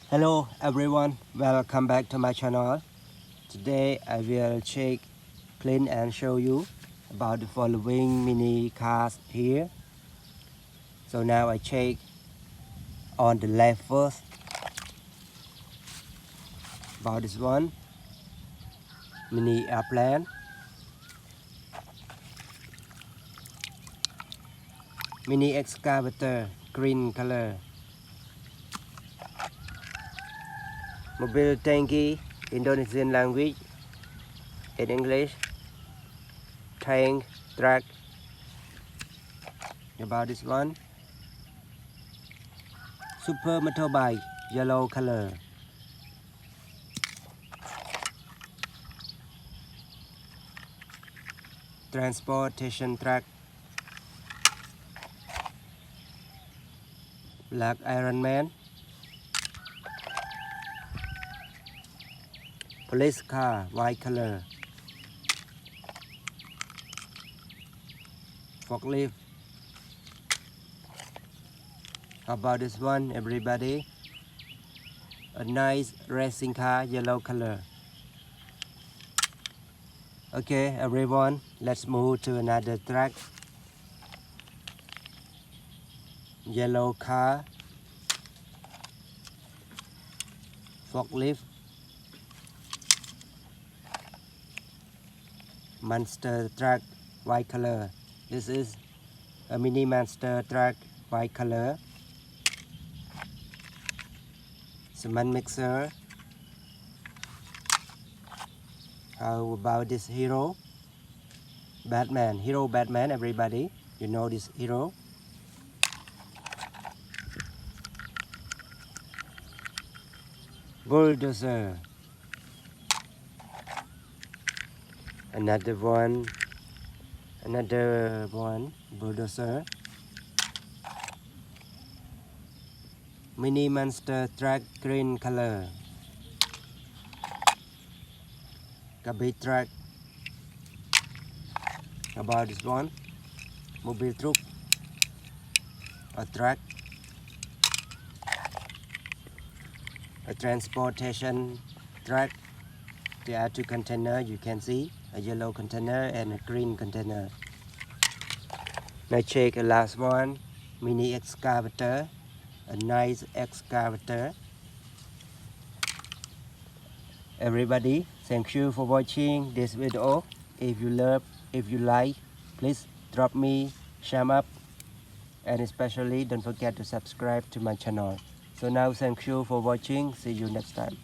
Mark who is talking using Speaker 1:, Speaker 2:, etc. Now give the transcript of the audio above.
Speaker 1: Hello everyone, welcome back to my channel. Today I will check, clean and show you about the following mini cars here. So now I check on the left first about this one, mini airplane. Mini excavator, green color. Mobile tanky, Indonesian language, in English. Tank, truck. About this one. Super motorbike, yellow color. Transportation truck. Black Iron Man. Police car, white color. Forklift. How about this one, everybody? A nice racing car, yellow color. Okay, everyone, let's move to another track. Yellow car. Forklift. Monster truck, white color. This is a mini monster truck, white color. Cement mixer. How about this hero? Batman, hero Batman, everybody. You know this hero. Bulldozer. Another one, bulldozer. Mini monster truck, green color. Garbage truck. How about this one? Mobile truck. A truck. A transportation truck. There are two containers, you can see. A yellow container and a green container. Now check the last one. Mini excavator. A nice excavator. Everybody, thank you for watching this video. If you like, please drop me thumbs up, and especially don't forget to subscribe to my channel. So now thank you for watching. See you next time.